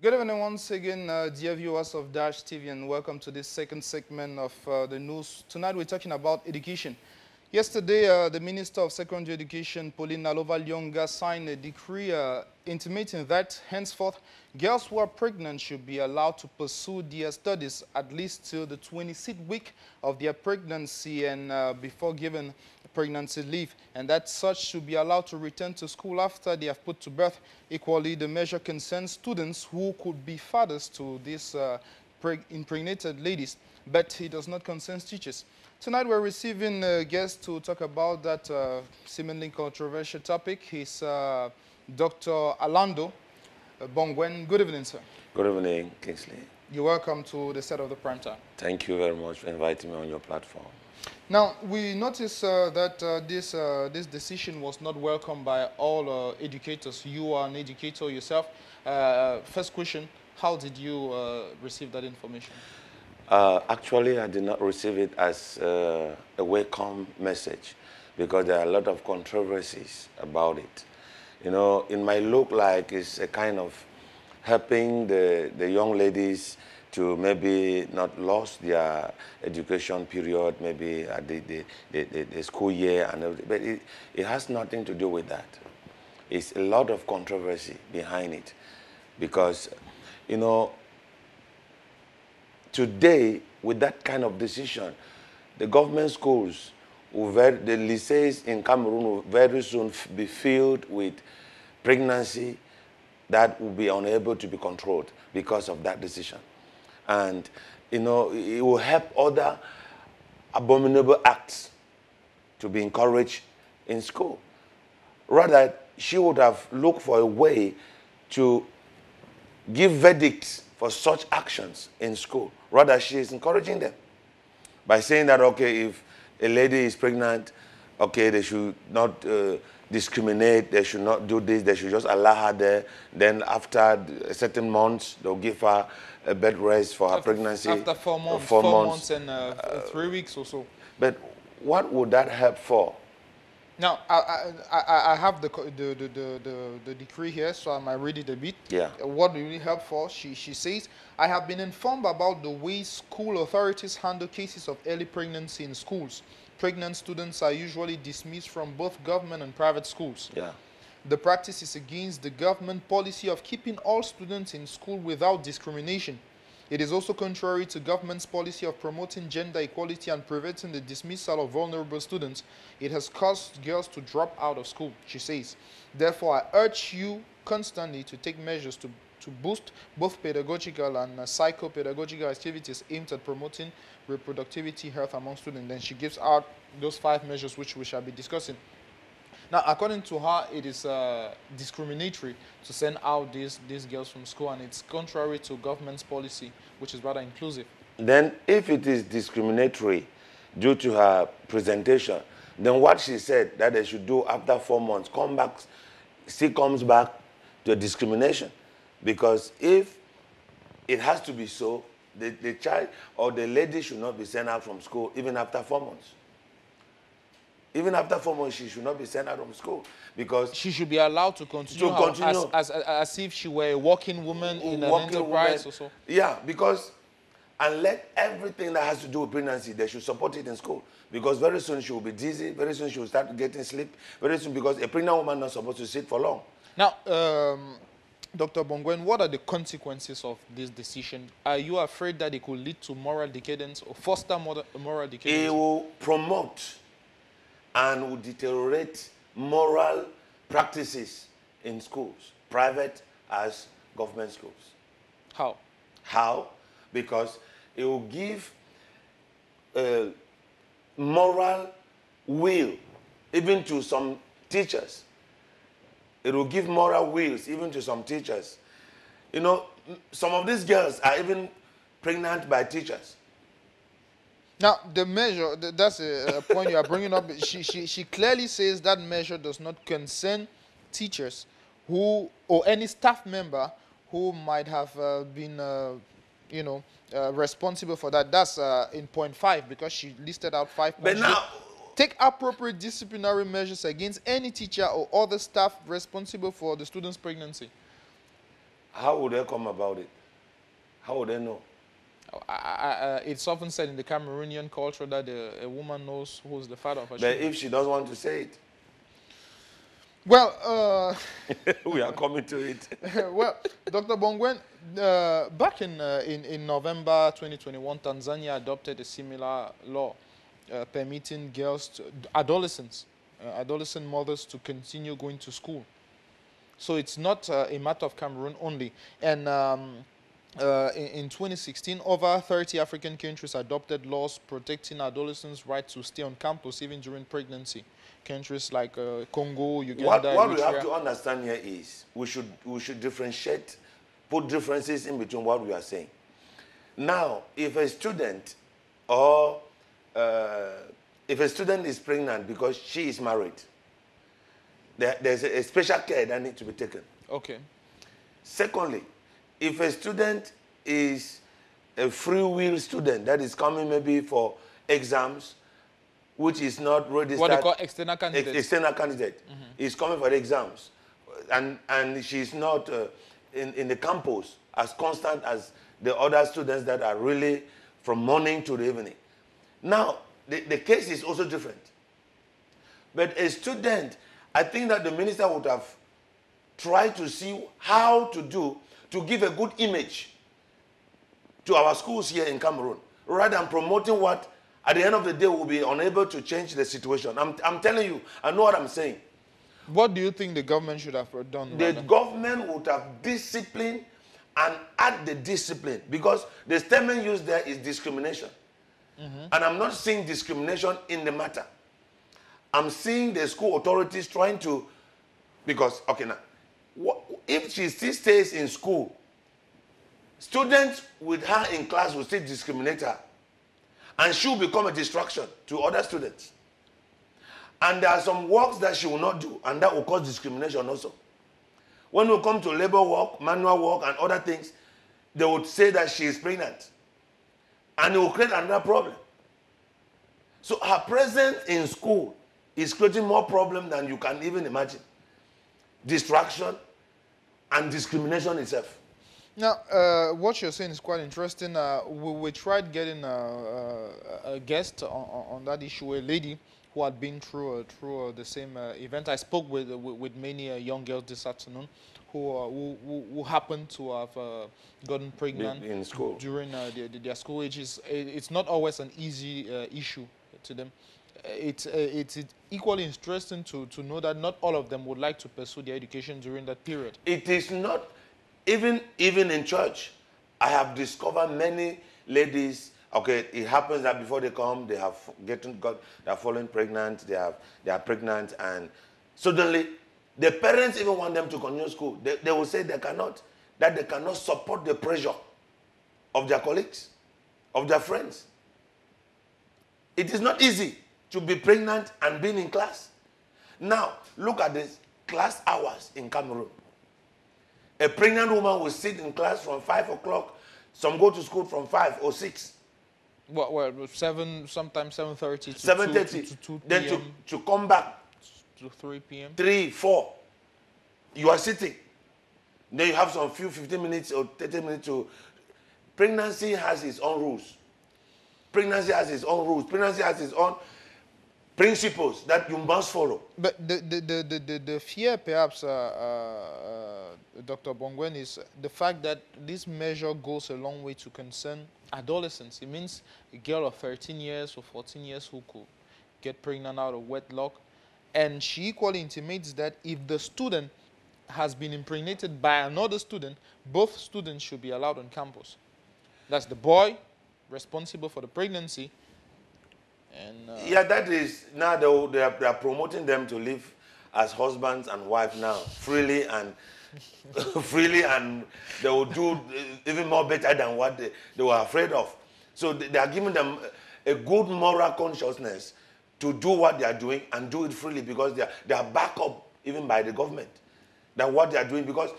Good evening once again, dear viewers of Dash TV, and welcome to this second segment of the news. Tonight we're talking about education. Yesterday, the Minister of Secondary Education, Pauline Nalova-Lyonga, signed a decree intimating that henceforth girls who are pregnant should be allowed to pursue their studies at least till the 26th week of their pregnancy and before given pregnancy leave, and that such should be allowed to return to school after they have put to birth. Equally, the measure concerns students who could be fathers to these impregnated ladies, but it does not concern teachers. Tonight we're receiving a guest to talk about that seemingly controversial topic. He's Dr. Orlando Bongwen. Good evening, sir. Good evening, Kingsley. You're welcome to the set of the prime time. Thank you very much for inviting me on your platform. Now, we notice that this decision was not welcomed by all educators. You are an educator yourself. First question, how did you receive that information? Actually, I did not receive it as a welcome message because there are a lot of controversies about it. You know, it might look like it's a kind of helping the young ladies to maybe not lose their education period, maybe at the school year, and everything. But it has nothing to do with that. It's a lot of controversy behind it because, you know, today, with that kind of decision, the government schools, the lycées in Cameroon will very soon be filled with pregnancy that will be unable to be controlled because of that decision. And, you know, it will help other abominable acts to be encouraged in school. Rather, she would have looked for a way to give verdicts for such actions in school. Rather, she is encouraging them by saying that, okay, if a lady is pregnant, okay, they should not discriminate, they should not do this, they should just allow her there. Then after a certain months, they'll give her a bed rest for her pregnancy. After 4 months, 4 months and 3 weeks or so. But what would that help for? Now, I have the decree here, so I might read it a bit. Yeah. What will it help for? She says, I have been informed about the way school authorities handle cases of early pregnancy in schools. Pregnant students are usually dismissed from both government and private schools. Yeah. The practice is against the government policy of keeping all students in school without discrimination. It is also contrary to government's policy of promoting gender equality and preventing the dismissal of vulnerable students. It has caused girls to drop out of school, she says. Therefore, I urge you constantly to take measures to boost both pedagogical and psychopedagogical activities aimed at promoting reproductivity health among students. Then she gives out those 5 measures which we shall be discussing. Now, according to her, it is discriminatory to send out these girls from school, and it's contrary to government's policy, which is rather inclusive. Then, if it is discriminatory due to her presentation, then what she said that they should do after 4 months, still comes back to discrimination. Because if it has to be so, the child or the lady should not be sent out from school even after 4 months. Even after 4 months, she should not be sent out from school because she should be allowed to continue, as if she were a working woman in an enterprise or so. Yeah, because unless everything that has to do with pregnancy, they should support it in school. Because very soon she will be dizzy, very soon she will start getting sleep, very soon because a pregnant woman is not supposed to sit for long. Now, Dr. Bongwen, what are the consequences of this decision? Are you afraid that it could lead to moral decadence or foster moral decadence? It will promote and will deteriorate moral practices in schools, private as government schools. How? How? Because it will give moral will even to some teachers. It will give moral wills even to some teachers. You know, some of these girls are even pregnant by teachers. Now, the measure, that's a point you are bringing up. She clearly says that measure does not concern teachers who, or any staff member who might have been, responsible for that. That's in point 5, because she listed out 5 points. But now, take appropriate disciplinary measures against any teacher or other staff responsible for the student's pregnancy. How would they come about it? How would they know? It's often said in the Cameroonian culture that a woman knows who's the father of her But children. if she doesn't want to say it, Well, we are coming to it. well, Dr. Bongwen, back in November 2021, Tanzania adopted a similar law permitting adolescent mothers to continue going to school. So it's not a matter of Cameroon only. And in 2016, over 30 African countries adopted laws protecting adolescents' right to stay on campus even during pregnancy. Countries like Congo, Uganda, What we have to understand here is we should differentiate, put differences in between what we are saying. Now, if a student or if a student is pregnant because she is married, there's a special care that needs to be taken. Okay. Secondly, if a student is a free will student that is coming maybe for exams, which is not registered. What they call external candidate. External candidate is coming for the exams, and she's not in the campus as constant as the other students that are really from morning to the evening. Now, the case is also different. But a student, I think that the minister would have tried to see how to give a good image to our schools here in Cameroon, rather than promoting what, at the end of the day, will be unable to change the situation. I'm telling you, I know what I'm saying. What do you think the government should have done? The government would have disciplined and add the discipline, because the statement used there is discrimination. And I'm not seeing discrimination in the matter. I'm seeing the school authorities trying to, because, okay, now, if she still stays in school, students with her in class will still discriminate her. And she will become a distraction to other students. And there are some works that she will not do, and that will cause discrimination also. When we come to labor work, manual work, and other things, they would say that she is pregnant. And it will create another problem. So her presence in school is creating more problem than you can even imagine. Distraction and discrimination itself. Now, what you're saying is quite interesting. We tried getting a guest on that issue, a lady who had been through the same event. I spoke with many young girls this afternoon who happened to have gotten pregnant in school during their school ages. It's not always an easy issue to them. It's equally interesting to know that not all of them would like to pursue their education during that period. It is not, even in church, I have discovered many ladies. Okay, it happens that before they come, they have they're falling pregnant, they are pregnant, and suddenly the parents even want them to continue school. They will say they cannot support the pressure of their colleagues, of their friends. It is not easy to be pregnant and being in class. Now, look at the class hours in Cameroon. A pregnant woman will sit in class from 5 o'clock. Some go to school from 5 or 6. Well, 7, sometimes 7:30 to 7:30. to 2 Then p.m. to come back. To 3 p.m. 3, 4. You are sitting. Then you have some 15 minutes or 30 minutes to... Pregnancy has its own rules. Pregnancy has its own rules. Pregnancy has its own principles that you must follow. But the fear, perhaps, Dr. Bongwen, is the fact that this measure goes a long way to concern adolescents. It means a girl of 13 years or 14 years who could get pregnant out of wedlock. And she equally intimates that if the student has been impregnated by another student, both students should be allowed on campus. That's the boy responsible for the pregnancy. And yeah, that is, now they are promoting them to live as husbands and wives now, freely, and they will do even more better than what they were afraid of. So they are giving them a good moral consciousness to do what they are doing and do it freely, because they are backed up even by the government. That what they are doing, because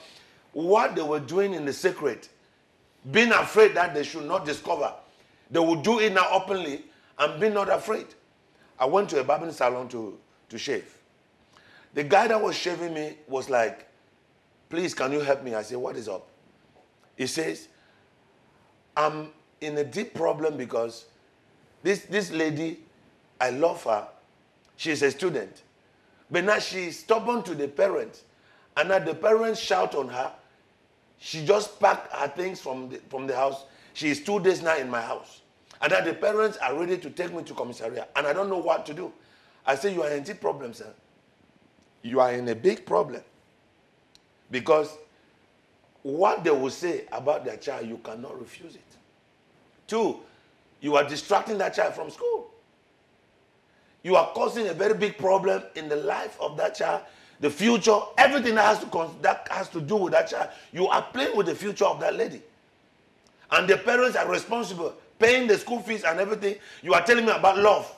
what they were doing in the secret, being afraid that they should not discover, they will do it now openly and be not afraid. I went to a barbering salon to shave. The guy that was shaving me was like, "Please, can you help me?" I said, "What is up?" He says, I'm in a deep problem because this lady, I love her. She's a student. But now she's stubborn to the parents. And now the parents shout on her. She just packed her things from the house. She is 2 days now in my house. And now the parents are ready to take me to commissariat. And I don't know what to do. I say, you are in a deep problem, sir. You are in a big problem. Because what they will say about their child, you cannot refuse it. 2, you are distracting that child from school. You are causing a very big problem in the life of that child, the future, everything that has to do with that child. You are playing with the future of that lady. And the parents are responsible, paying the school fees and everything. You are telling me about love.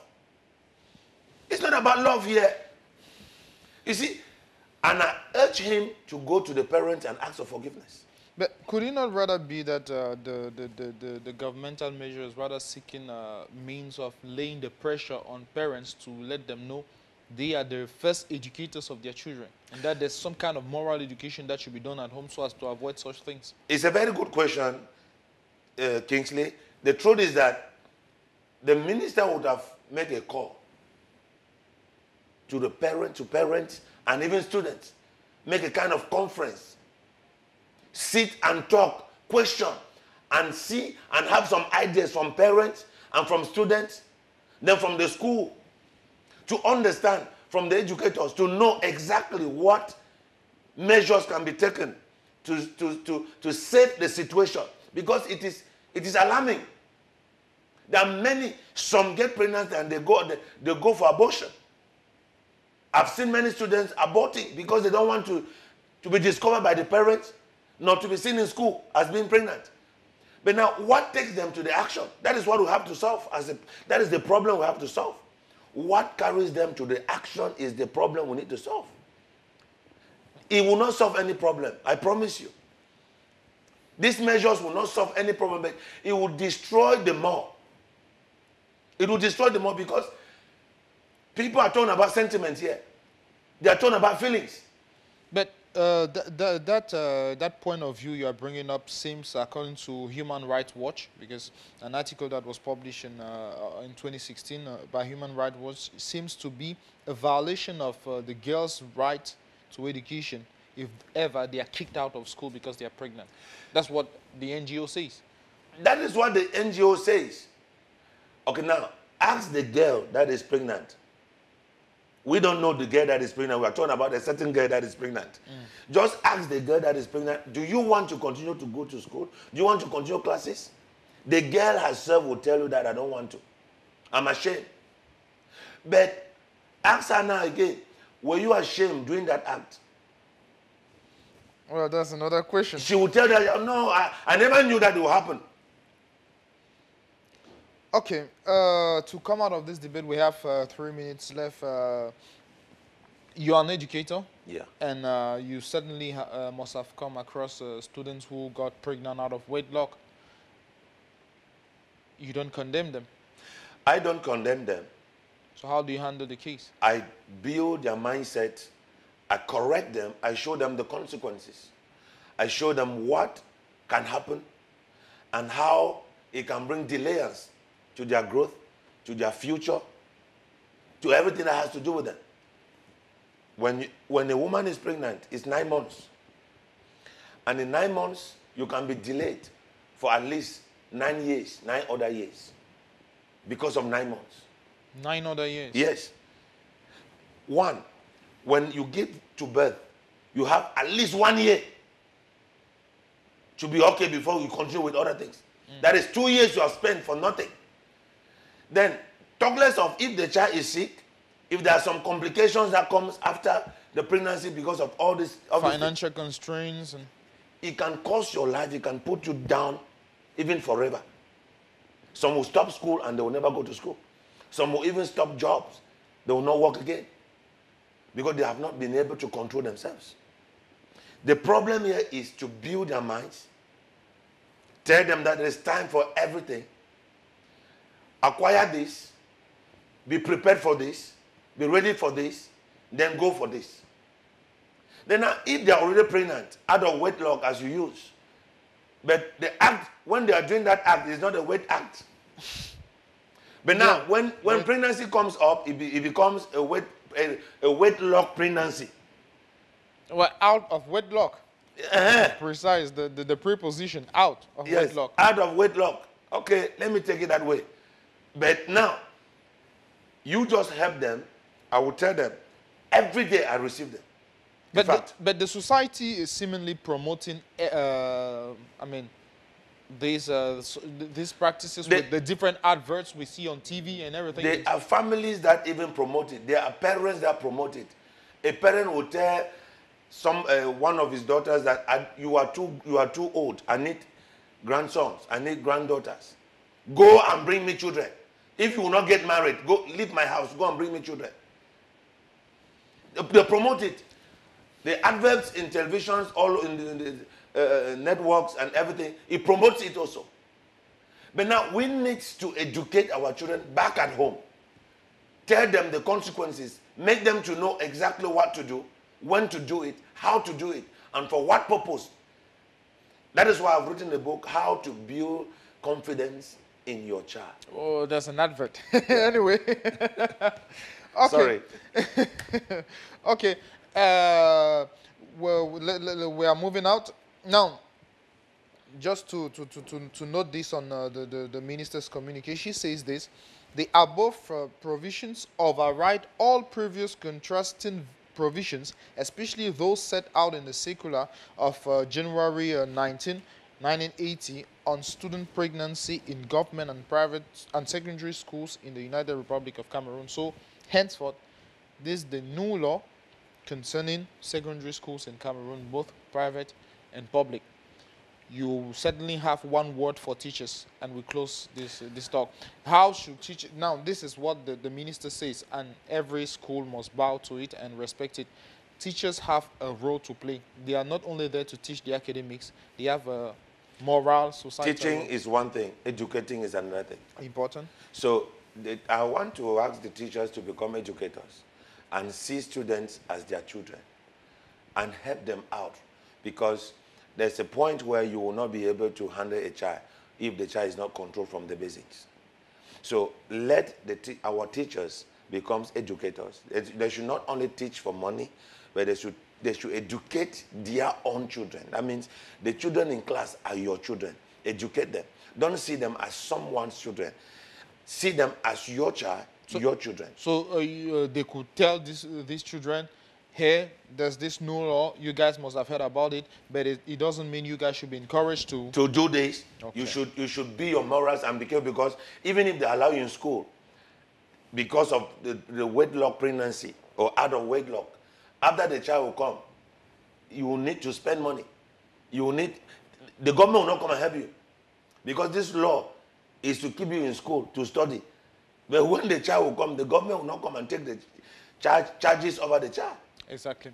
It's not about love here. You see, and I urge him to go to the parents and ask for forgiveness. But could it not rather be that the governmental measure is rather seeking means of laying the pressure on parents to let them know they are the first educators of their children, and that there's some kind of moral education that should be done at home so as to avoid such things? It's a very good question, Kingsley. The truth is that the minister would have made a call to the parents and even students, make a kind of conference, sit and talk, question, and see and have some ideas from parents and from students, then from the school, to understand, from the educators, to know exactly what measures can be taken to save the situation, because it is alarming. There are many, some get pregnant and they go for abortion. I've seen many students aborting because they don't want to be discovered by the parents, not to be seen in school as being pregnant. But now, what takes them to the action? That is what we have to solve. That is the problem we have to solve. What carries them to the action is the problem we need to solve. It will not solve any problem, I promise you. These measures will not solve any problem, but it will destroy them more. It will destroy them more because people are talking about sentiments here. They are talking about feelings. But that point of view you are bringing up seems, according to Human Rights Watch, because an article that was published in 2016 by Human Rights Watch, seems to be a violation of the girls' right to education if ever they are kicked out of school because they are pregnant. That's what the NGO says. That is what the NGO says. Okay, now, ask the girl that is pregnant. We don't know the girl that is pregnant. We are talking about a certain girl that is pregnant. Just ask the girl that is pregnant, do you want to continue to go to school? Do you want to continue classes? The girl herself will tell you that I don't want to. I'm ashamed. But ask her now again, were you ashamed doing that act? Well, that's another question. She will tell you, no, I never knew that it would happen. Okay, to come out of this debate, we have 3 minutes left. You're an educator. Yeah. And you certainly must have come across students who got pregnant out of wedlock. You don't condemn them. I don't condemn them. So how do you handle the case? I build their mindset. I correct them. I show them the consequences. I show them what can happen and how it can bring delays to their growth, to their future, to everything that has to do with them. When a woman is pregnant, it's 9 months. And in 9 months, you can be delayed for at least 9 years, 9 other years, because of 9 months. 9 other years? Yes. One, when you give to birth, you have at least 1 year to be okay before you continue with other things. That is 2 years you have spent for nothing. Then, talk less of if the child is sick, if there are some complications that comes after the pregnancy because of all this financial constraints, and it can cost your life. It can put you down even forever. Some will stop school and they will never go to school. Some will even stop jobs. They will not work again because they have not been able to control themselves. The problem here is to build their minds, tell them that there is time for everything, acquire this, be prepared for this, be ready for this, then go for this. Then if they are already pregnant, out of wedlock as you use, But the act, when they are doing that act, is not a wet act. But now, when pregnancy comes up, it becomes a wedlock pregnancy. Well, out of wedlock. Precise, the preposition, out of wedlock. Out of wedlock. Okay, let me take it that way. But now, you just help them. I will tell them, every day I receive them. But the society is seemingly promoting, these practices with the different adverts we see on TV and everything. There are families that even promote it. There are parents that promote it. A parent will tell one of his daughters that you are too old. I need grandsons. I need granddaughters. Go and bring me children. If you will not get married, go leave my house. Go and bring me children. They promote it. The adverts in televisions, all in the networks and everything, it promotes it also. But now we need to educate our children back at home. Tell them the consequences. Make them to know exactly what to do, when to do it, how to do it, and for what purpose. That is why I've written a book, How to Build Confidence in Your Child. Oh, there's an advert. Anyway. Okay. Sorry. Okay. Well, we are moving out. Now, just to note this on the minister's communique, she says this: the above provisions override all previous contrasting provisions, especially those set out in the circular of January 1980 on student pregnancy in government and private and secondary schools in the United Republic of Cameroon. So, henceforth, this is the new law concerning secondary schools in Cameroon, both private and public. You certainly have one word for teachers, and we close this talk. How should teachers... Now, this is what the minister says, and every school must bow to it and respect it. Teachers have a role to play. They are not only there to teach the academics, they have a moral, society. Teaching is one thing, educating is another thing. Important. So I want to ask the teachers to become educators and see students as their children and help them out, because there's a point where you will not be able to handle a child if the child is not controlled from the basics. So let our teachers become educators. They should not only teach for money, but they should educate their own children. That means the children in class are your children. Educate them. Don't see them as someone's children. See them as your child, your children. So they could tell these children, hey, there's this new law. You guys must have heard about it, but it doesn't mean you guys should be encouraged to do this. Okay. You should be your morals and be careful, because even if they allow you in school, because of the wedlock pregnancy or out of wedlock, after the child will come, you will need to spend money. The government will not come and help you, because this law is to keep you in school to study. But when the child will come, the government will not come and take the charges over the child. Exactly.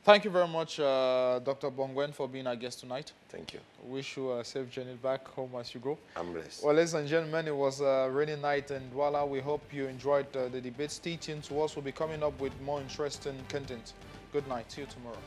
Thank you very much, Dr. Bongwen, for being our guest tonight. Thank you. Wish you a safe journey back home as you go. I'm blessed. Well, ladies and gentlemen, it was a rainy night, and voila, we hope you enjoyed the debate. Stay tuned to us. We'll be coming up with more interesting content. Good night. See you tomorrow.